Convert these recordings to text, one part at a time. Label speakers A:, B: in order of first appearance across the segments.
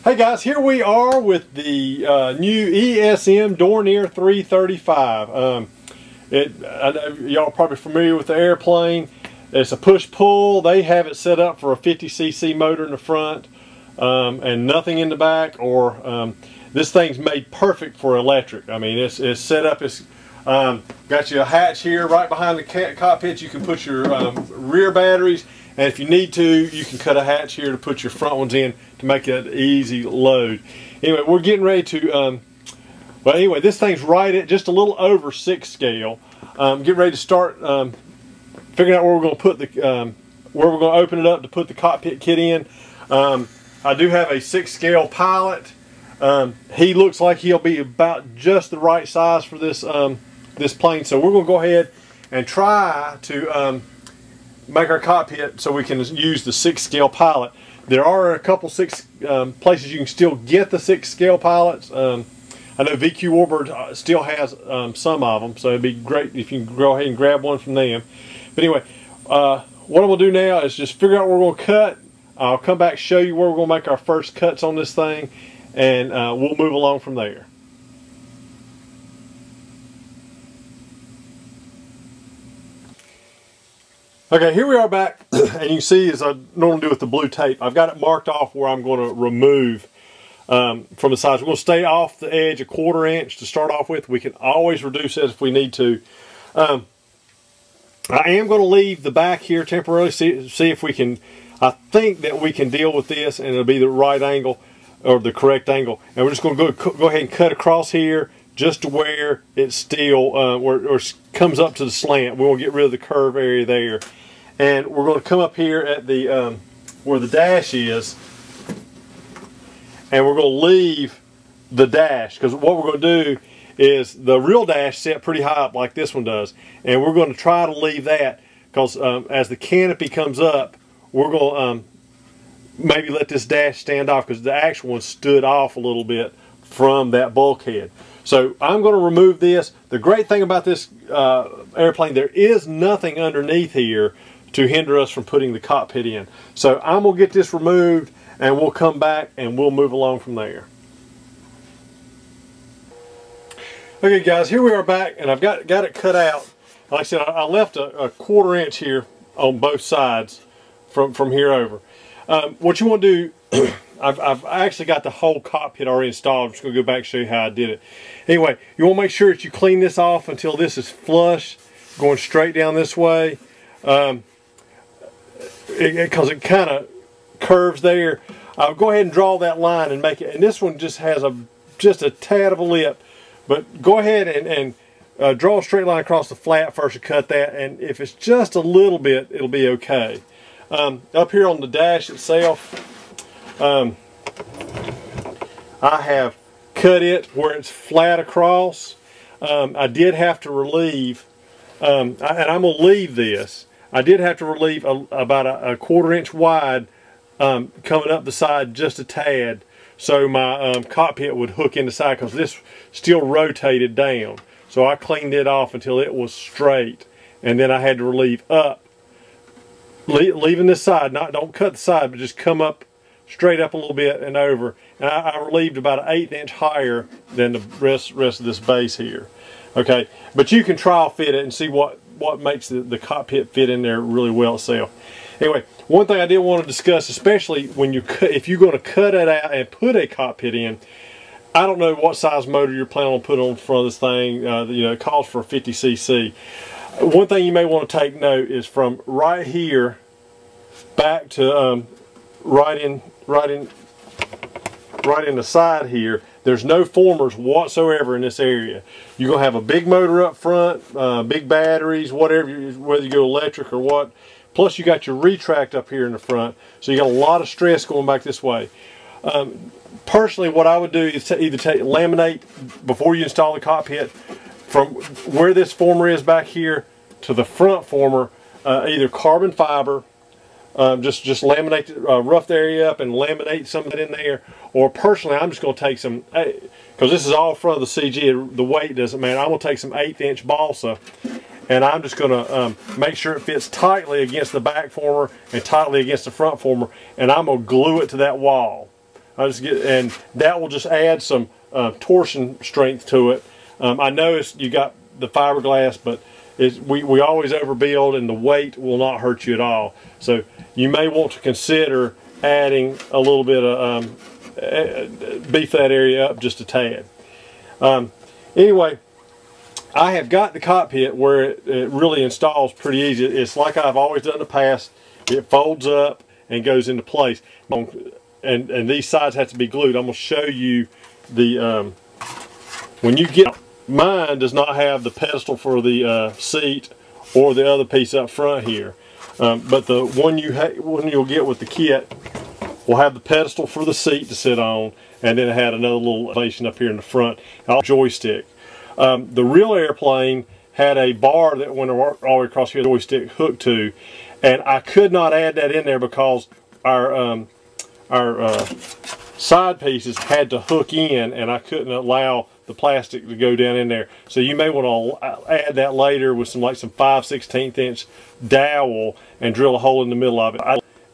A: Hey guys, here we are with the new ESM Dornier 335. Y'all are probably familiar with the airplane. It's a push-pull. They have it set up for a 50cc motor in the front and nothing in the back. Or this thing's made perfect for electric. I mean, it's set up. It's got you a hatch here right behind the cockpit. You can put your rear batteries. And if you need to, you can cut a hatch here to put your front ones in to make it an easy load. Anyway, we're getting ready to, well anyway, this thing's right at just a little over 6 scale. Get ready to start figuring out where we're going to put the, where we're going to open it up to put the cockpit kit in. I do have a 6 scale pilot. He looks like he'll be about just the right size for this, this plane. So we're going to go ahead and try to make our cockpit so we can use the 6 scale pilot. There are a couple places you can still get the 6 scale pilots. I know VQ Warbirds still has some of them, so it'd be great if you can go ahead and grab one from them. But anyway, what I'm going to do now is just figure out where we're going to cut. I'll come back, show you where we're going to make our first cuts on this thing, and we'll move along from there. Okay, here we are back, and you can see, as I normally do with the blue tape, I've got it marked off where I'm going to remove from the sides. We're going to stay off the edge 1/4 inch to start off with. We can always reduce it if we need to. I am going to leave the back here temporarily, see if we can, I think that we can deal with this, and it'll be the right angle, or the correct angle. And we're just going to go ahead and cut across here, just to where it's still, where it comes up to the slant. We want to get rid of the curve area there. And we're going to come up here at the, where the dash is, and we're going to leave the dash, because what we're going to do is the real dash set pretty high up like this one does. And we're going to try to leave that, because as the canopy comes up, we're going to maybe let this dash stand off, because the actual one stood off a little bit from that bulkhead. So I'm going to remove this. The great thing about this airplane, there is nothing underneath here to hinder us from putting the cockpit in. So I'm going to get this removed, and we'll come back and we'll move along from there. Okay guys, here we are back, and I've got it cut out. Like I said, I left a 1/4 inch here on both sides from here over. What you want to do, I've actually got the whole cockpit already installed. I'm just going to go back and show you how I did it. Anyway, you want to make sure that you clean this off until this is flush, going straight down this way, because it kind of curves there. I'll go ahead and draw that line and make it, and this one just has just a tad of a lip, but go ahead and draw a straight line across the flat first and cut that, and if it's just a little bit, it'll be okay. Up here on the dash itself, I have cut it where it's flat across. I did have to relieve, and I'm going to leave this. I did have to relieve about a 1/4 inch wide coming up the side just a tad, so my cockpit would hook in the side, because this still rotated down. So I cleaned it off until it was straight, and then I had to relieve up, leaving this side. Don't cut the side, but just come up straight up a little bit and over. And I relieved about an 1/8 inch higher than the rest of this base here. Okay, but you can trial fit it and see what makes the cockpit fit in there really well itself. Anyway, one thing I did want to discuss, especially when if you're going to cut it out and put a cockpit in, I don't know what size motor you're planning on putting on the front of this thing. You know, it calls for a 50cc. One thing you may want to take note is from right here back to right in the side here, there's no formers whatsoever in this area. You're going to have a big motor up front, big batteries, whatever, whether you go electric or what. Plus you got your retract up here in the front, so you got a lot of stress going back this way. Personally, what I would do is either laminate before you install the cockpit from where this former is back here to the front former, either carbon fiber. Just laminate, rough the area up and laminate some of it in there. Or personally, I'm just going to take some, because this is all front of the CG, the weight doesn't matter. I'm going to take some 1/8 inch balsa, and I'm just going to make sure it fits tightly against the back former and tightly against the front former, and I'm going to glue it to that wall. and that will just add some torsion strength to it. I know you got the fiberglass, but we always overbuild, and the weight will not hurt you at all. So you may want to consider adding a little bit of beef that area up just a tad. Anyway, I have got the cockpit where it really installs pretty easy. It's like I've always done in the past. It folds up and goes into place. And these sides have to be glued. I'm going to show you the when you get, mine does not have the pedestal for the seat or the other piece up front here, but the one you'll get with the kit will have the pedestal for the seat to sit on, and then it had another little elevation up here in the front, joystick. The real airplane had a bar that went all the way across here, the joystick hooked to, and I could not add that in there because our side pieces had to hook in, and I couldn't allow the plastic to go down in there. So you may want to add that later with some 5/16 inch dowel and drill a hole in the middle of it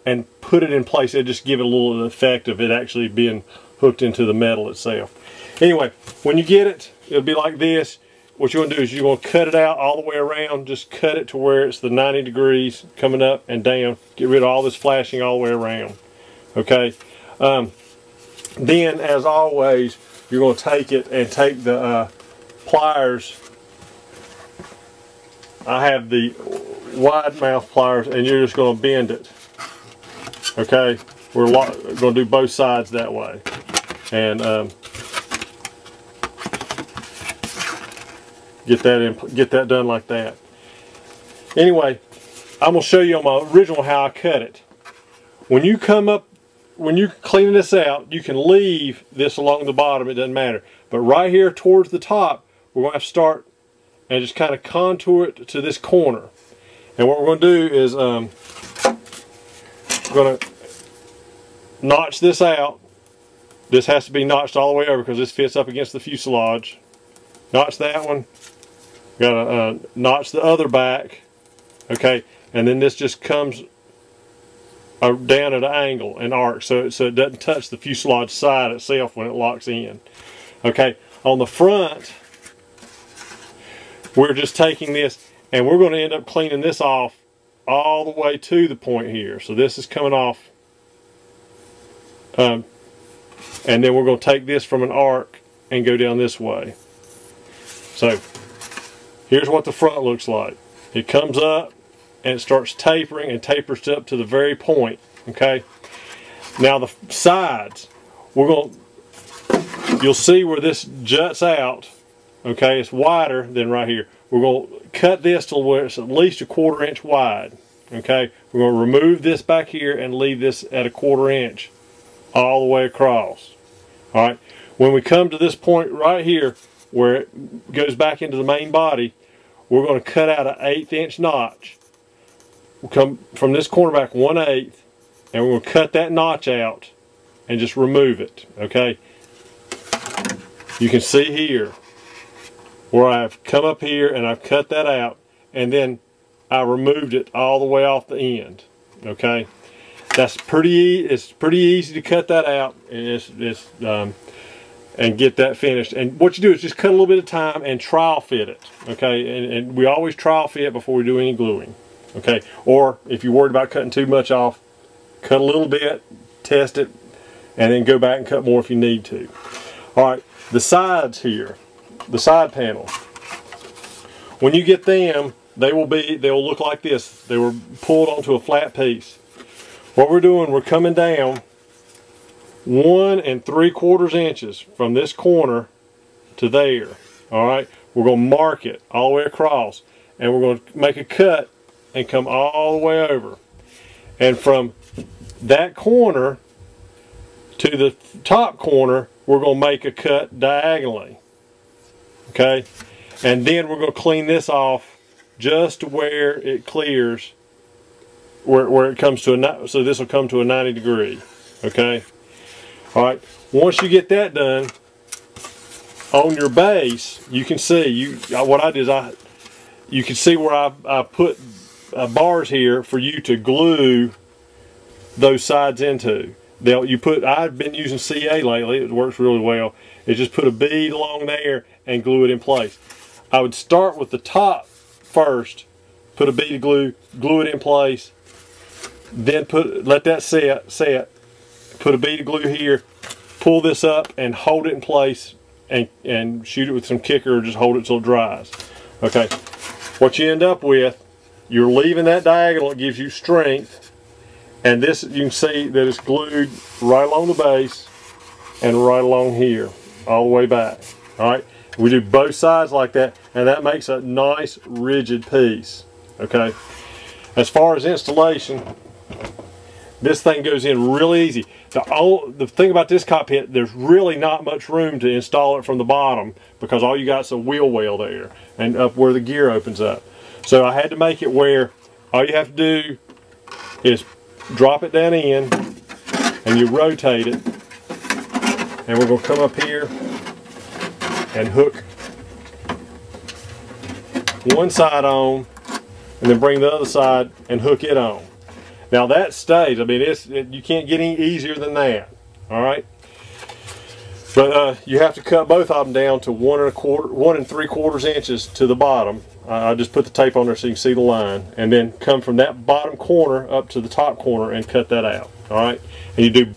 A: and put it in place. It'll just give it a little effect of it actually being hooked into the metal itself. Anyway, when you get it, it'll be like this. What you're going to do is you're going to cut it out all the way around. Just cut it to where it's the 90 degrees coming up and down. Get rid of all this flashing all the way around. Okay. Then, as always, you're going to take it and take the pliers. I have the wide mouth pliers, and you're just going to bend it. Okay. We're going to do both sides that way. And get that done like that. Anyway, I'm going to show you on my original how I cut it. When you come up, when you're cleaning this out, you can leave this along the bottom, it doesn't matter. But right here towards the top, we're going to have to start and just kind of contour it to this corner. And what we're going to do is we're going to notch this out. This has to be notched all the way over because this fits up against the fuselage. Notch that one. Got to notch the other back. Okay, and then this just comes down at an angle and arc, so it doesn't touch the fuselage side itself when it locks in. Okay, on the front, we're just taking this and we're going to end up cleaning this off all the way to the point here. So this is coming off, and then we're going to take this from an arc and go down this way. So here's what the front looks like. It comes up and it starts tapering and tapers up to the very point. Okay. Now the sides, you'll see where this juts out. Okay, it's wider than right here. We're going to cut this to where it's at least a 1/4 inch wide. Okay, we're going to remove this back here and leave this at a 1/4 inch all the way across. All right. When we come to this point right here where it goes back into the main body, we're going to cut out an 1/8 inch notch. We'll come from this corner back 1/8, and we're going to cut that notch out and just remove it. Okay. You can see here where I've come up here and I've cut that out, and then I removed it all the way off the end. Okay. It's pretty easy to cut that out, and and get that finished. And what you do is just cut a little bit of time and trial fit it. Okay, and we always trial fit before we do any gluing. Okay, or if you're worried about cutting too much off, cut a little bit, test it, and then go back and cut more if you need to. All right, the sides here, the side panel. When you get them, they'll look like this. They were pulled onto a flat piece. What we're doing, we're coming down 1 3/4 inches from this corner to there. All right, we're going to mark it all the way across, and we're going to make a cut and come all the way over. And from that corner to the top corner, we're going to make a cut diagonally. Okay, and then we're going to clean this off just to where it clears, where it comes to a, so this will come to a 90 degree. Okay. All right. Once you get that done, on your base, you can see what I did is you can see where I put bars here for you to glue those sides into. I've been using CA lately, it works really well. Is just put a bead along there and glue it in place. I would start with the top first, put a bead of glue, glue it in place, then let that set, put a bead of glue here, pull this up and hold it in place and shoot it with some kicker or just hold it till it dries. Okay, what you end up with, you're leaving that diagonal, it gives you strength, and this, you can see that it's glued right along the base and right along here, all the way back. Alright, we do both sides like that, and that makes a nice rigid piece. Okay, as far as installation, this thing goes in really easy. The thing about this cockpit, there's really not much room to install it from the bottom because all you got is a wheel well there and up where the gear opens up. So I had to make it where all you have to do is drop it down in and you rotate it, and we're going to come up here and hook one side on and then bring the other side and hook it on. Now that stays. I mean, you can't get any easier than that. All right, but you have to cut both of them down to 1 3/4 inches to the bottom. I just put the tape on there so you can see the line, and then come from that bottom corner up to the top corner and cut that out. All right, and you do.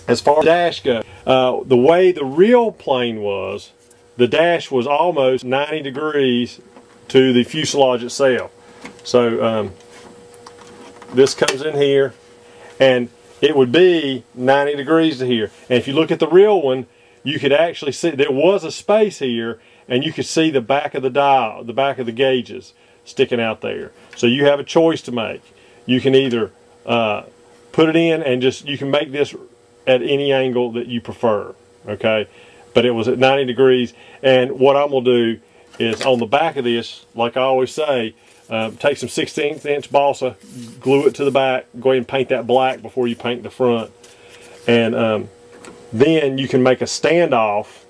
A: As far as the dash goes, the way the real plane was, the dash was almost 90 degrees to the fuselage itself. So this comes in here, and it would be 90 degrees to here. And if you look at the real one, you could actually see there was a space here, and you could see the back of the dial, the back of the gauges sticking out there. So you have a choice to make. You can either put it in and you can make this at any angle that you prefer. Okay, but it was at 90 degrees, and what I'm going to do is on the back of this, like I always say, take some 1/16 inch balsa, glue it to the back, go ahead and paint that black before you paint the front, and then you can make a standoff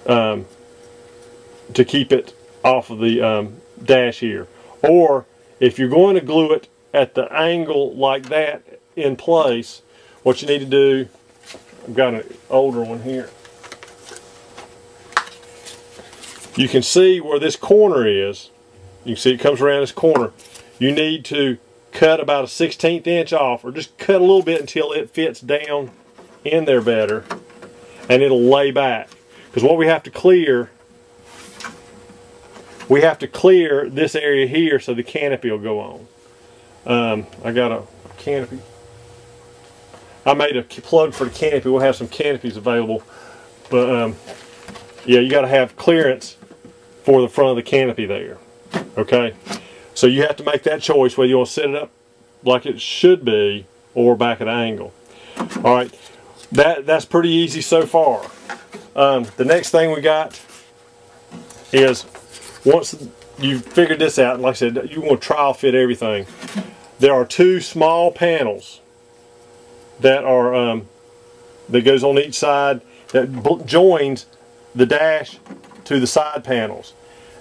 A: to keep it off of the dash here. Or if you're going to glue it at the angle like that in place, what you need to do, I've got an older one here. You can see where this corner is. You can see it comes around this corner. You need to cut about a 1/16 inch off, or just cut a little bit until it fits down in there better, and it'll lay back. Because what we have to clear this area here so the canopy will go on. I got a canopy. I made a plug for the canopy. We'll have some canopies available, but yeah, you got to have clearance for the front of the canopy there. Okay, so you have to make that choice whether you want to set it up like it should be or back at an angle. All right, that's pretty easy so far. The next thing we got is, once you've figured this out, and like I said, you want to trial fit everything. There are two small panels that are that goes on each side that joins the dash to the side panels,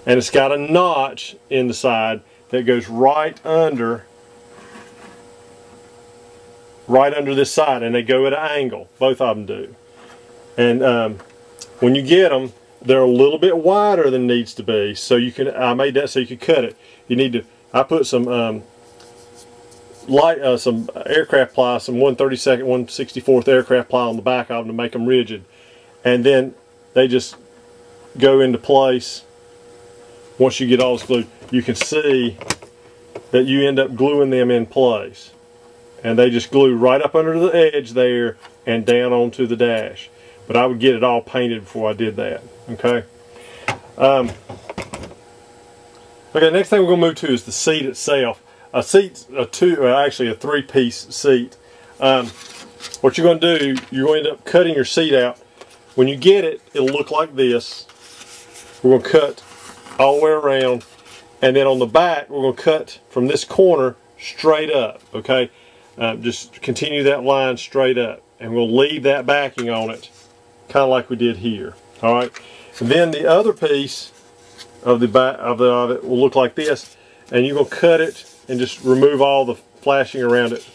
A: and it's got a notch in the side that goes right under this side, and they go at an angle. Both of them do. And when you get them, they're a little bit wider than needs to be, so you can. I made that so you could cut it. You need to. I put some some aircraft ply, some 1/32, 1/64 aircraft ply on the back of them to make them rigid, and then they just go into place. Once you get all this glued, you can see that you end up gluing them in place, and they just glue right up under the edge there and down onto the dash. But I would get it all painted before I did that. Okay. Okay. Next thing we're going to move to is the seat itself. A seat's actually a three-piece seat. What you're going to do, you're going to end up cutting your seat out. When you get it, it'll look like this. We're going to cut all the way around, and then on the back, we're going to cut from this corner straight up. Okay, just continue that line straight up, and we'll leave that backing on it, kind of like we did here. All right, and then the other piece of the back of it will look like this, and you're going to cut it and just remove all the flashing around it.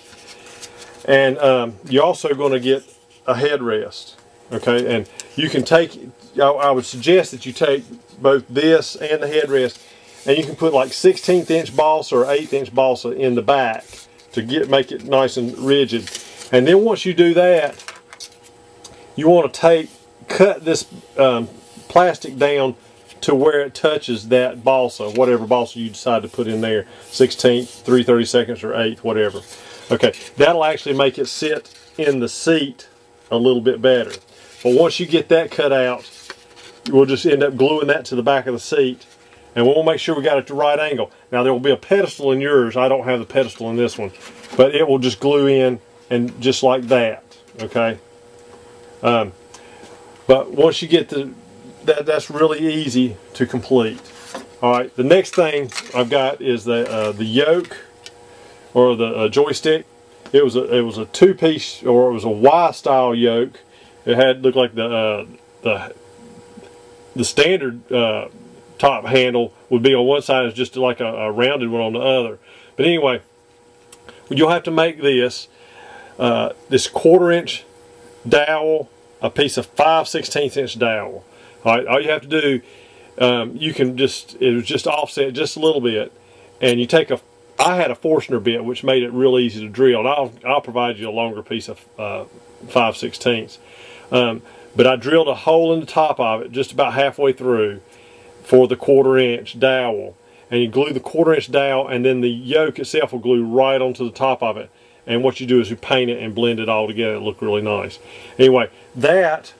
A: And you're also going to get a headrest. Okay, and you can take, I would suggest that you take both this and the headrest, and you can put like 16th inch balsa or 8th inch balsa in the back to make it nice and rigid. And then once you do that, you want to cut this plastic down to where it touches that balsa, whatever balsa you decide to put in there, 16th, 3/32 or 8th, whatever. Okay, that'll actually make it sit in the seat a little bit better. But once you get that cut out, we'll just end up gluing that to the back of the seat, and we'll make sure we got it at the right angle. Now there will be a pedestal in yours. I don't have the pedestal in this one, but it will just glue in and just like that. Okay. But once you get that's really easy to complete. All right. The next thing I've got is the yoke or the joystick. It was a two-piece, or it was a Y-style yoke. It looked like the standard top handle would be on one side, it's just like a rounded one on the other. But anyway, you'll have to make this 1/4 inch dowel, a piece of 5/16 inch dowel. All right, all you have to do, you can it was just offset just a little bit, and you take I had a Forstner bit, which made it real easy to drill, and I'll provide you a longer piece of 5/16. But I drilled a hole in the top of it, just about halfway through, for the 1/4 inch dowel. And you glue the 1/4 inch dowel, and then the yoke itself will glue right onto the top of it. And what you do is you paint it and blend it all together. It'll look really nice. Anyway, that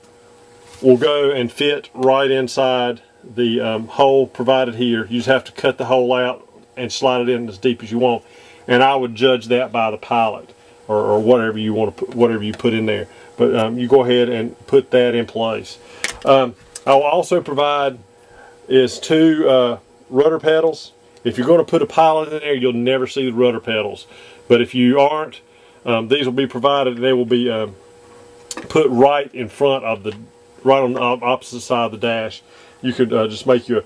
A: will go and fit right inside the hole provided here. You just have to cut the hole out and slide it in as deep as you want. And I would judge that by the pilot, or whatever you want to put, whatever you put in there. But you go ahead and put that in place. I will also provide is 2 rudder pedals. If you're going to put a pilot in there, you'll never see the rudder pedals. But if you aren't, these will be provided, and they will be put right in front of right on the opposite side of the dash. You could just make you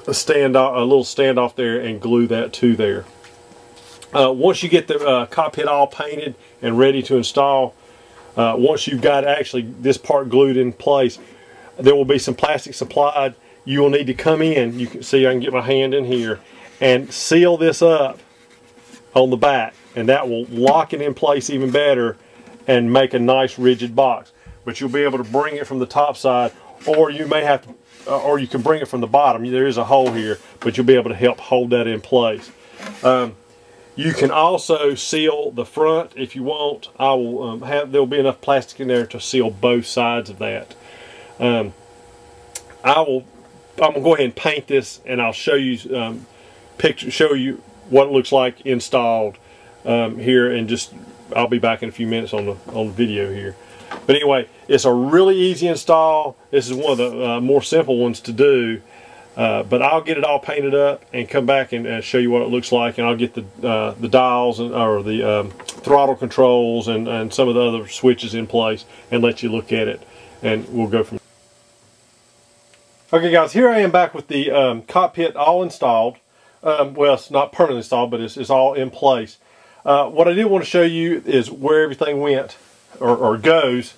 A: a little standoff there and glue that to there. Once you get the cockpit all painted and ready to install, once you've got actually this part glued in place, there will be some plastic supplied. You will need to come in. You can see I can get my hand in here and seal this up on the back, and that will lock it in place even better and make a nice rigid box. But you'll be able to bring it from the top side, or you may have to, or you can bring it from the bottom. There is a hole here, but you'll be able to help hold that in place. You can also seal the front if you want. I will there'll be enough plastic in there to seal both sides of that. I'm gonna go ahead and paint this, and I'll show you show you what it looks like installed here, and I'll be back in a few minutes on the video here. But anyway, it's a really easy install. This is one of the more simple ones to do. But I'll get it all painted up and come back and show you what it looks like, and I'll get the dials or the throttle controls and some of the other switches in place and let you look at it, and we'll go from there. Okay guys, here I am back with the cockpit all installed. Well, it's not permanently installed, but it's all in place. What I did want to show you is where everything went or goes.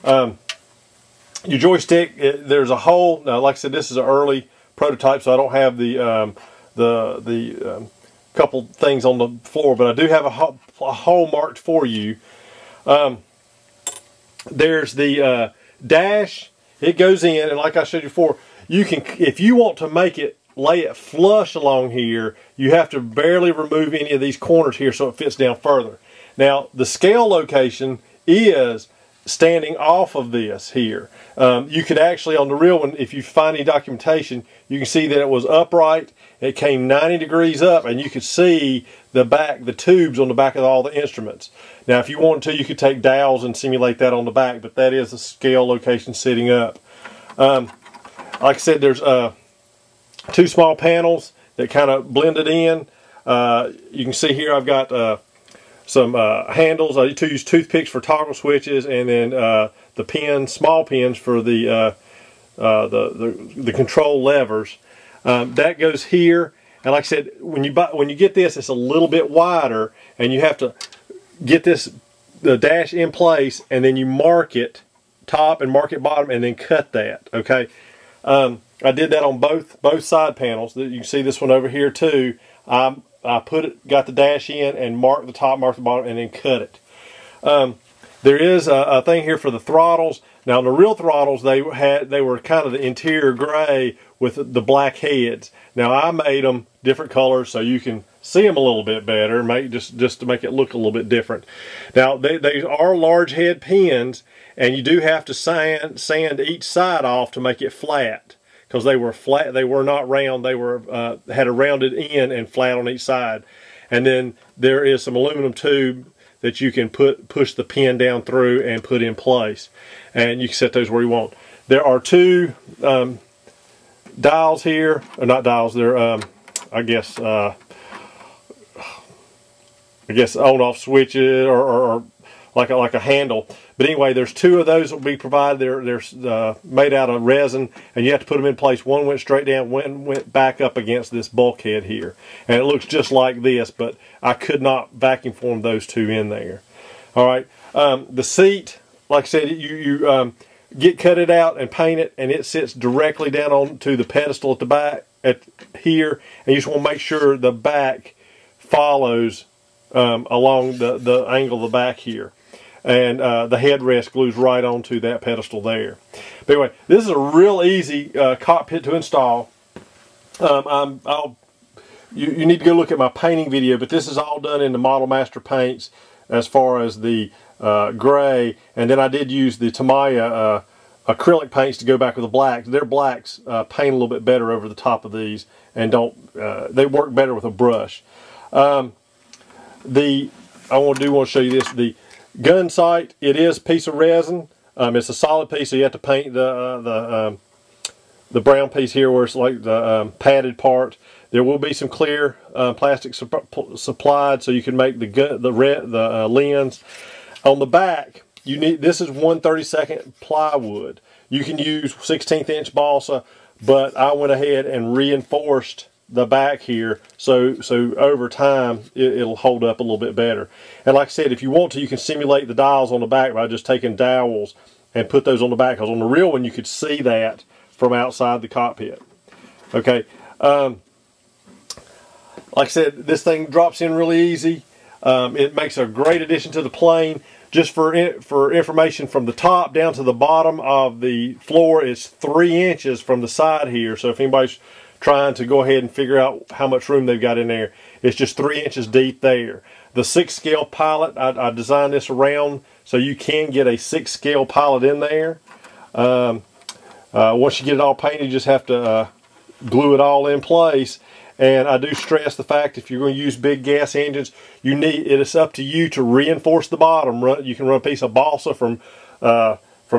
A: Your joystick, there's a hole. Now, like I said, this is an early prototype, so I don't have the couple things on the floor, but I do have a hole marked for you. There's the dash. It goes in, and like I showed you before, you can, if you want to lay it flush along here, you have to barely remove any of these corners here so it fits down further. Now, the scale location is standing off of this here. You could actually, on the real one, if you find any documentation, you can see that it was upright. It came 90 degrees up, and you could see the tubes on the back of all the instruments. Now, if you wanted to, you could take dowels and simulate that on the back, but that is the scale location sitting up. Like I said, there's 2 small panels that kind of blend it in. You can see here I've got some handles. I use toothpicks for toggle switches, and then the small pins for the control levers. That goes here, and like I said, when you get this, it's a little bit wider, and you have to get the dash in place, and then you mark it top and mark it bottom, and then cut that. Okay, I did that on both side panels. You can see this one over here too. I got the dash in and marked the top, marked the bottom, and then cut it. There is a thing here for the throttles. Now the real throttles, they were kind of the interior gray with the black heads. Now I made them different colors so you can see them a little bit better, just to make it look a little bit different. Now they are large head pins, and you do have to sand each side off to make it flat, because they were flat. They were not round. They were had a rounded end and flat on each side. And then there is some aluminum tube that you can push the pin down through and put in place, and you can set those where you want. There are two dials here, or not dials. They're I guess on-off switches, or like a handle. But anyway, there's two of those that will be provided. They're made out of resin, and you have to put them in place. One went straight down, one went back up against this bulkhead here. And it looks just like this, but I could not vacuum form those two in there. All right, the seat, like I said, you cut it out and paint it, and it sits directly down onto the pedestal at the back, here, and you just want to make sure the back follows along the angle of the back here. And the headrest glues right onto that pedestal there. But anyway, this is a real easy cockpit to install. You need to go look at my painting video, but this is all done in the Model Master paints as far as the gray. And then I did use the Tamiya acrylic paints to go back with the blacks. Their blacks paint a little bit better over the top of these, and they work better with a brush. I want to show you this. The gun sight, it is a piece of resin. It's a solid piece, so you have to paint the brown piece here where it's like the padded part. There will be some clear plastic supplied, so you can make the lens. On the back, this is 1/32 plywood. You can use 1/16 inch balsa, but I went ahead and reinforced the back here, so over time it'll hold up a little bit better. And like I said, if you want to, you can simulate the dials on the back by just taking dowels and put those on the back, because on the real one you could see that from outside the cockpit. Okay, like I said, this thing drops in really easy. It makes a great addition to the plane. Just for information, from the top down to the bottom of the floor is 3 inches from the side here. So if anybody's trying to go ahead and figure out how much room they've got in there, it's just 3 inches deep there. The 6 scale pilot, I designed this around so you can get a 6 scale pilot in there. Once you get it all painted, you just have to glue it all in place. And I do stress the fact, if you're going to use big gas engines, it's up to you to reinforce the bottom. You can run a piece of balsa from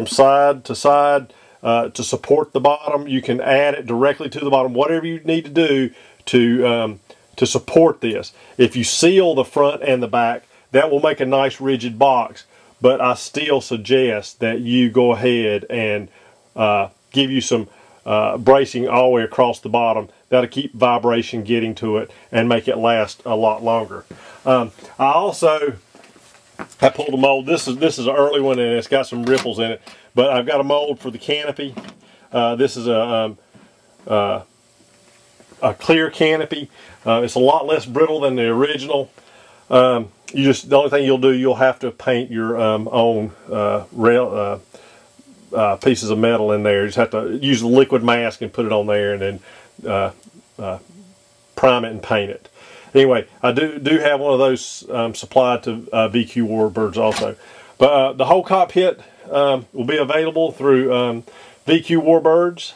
A: side to side to support the bottom. You can add it directly to the bottom. Whatever you need to do to support this. If you seal the front and the back, that will make a nice rigid box. But I still suggest that you go ahead and give you some bracing all the way across the bottom. That'll keep vibration getting to it and make it last a lot longer. I pulled a mold. This is an early one, and it's got some ripples in it. But I've got a mold for the canopy. This is a clear canopy. It's a lot less brittle than the original. The only thing you'll have to paint your own rail pieces of metal in there. You just have to use the liquid mask and put it on there, and then prime it and paint it. Anyway, I do have one of those supplied to VQ Warbirds also. But the whole cockpit will be available through VQ Warbirds.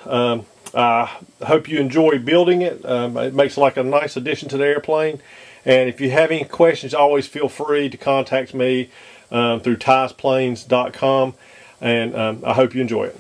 A: I hope you enjoy building it. It makes like a nice addition to the airplane. And if you have any questions, always feel free to contact me through tiesplanes.com. And I hope you enjoy it.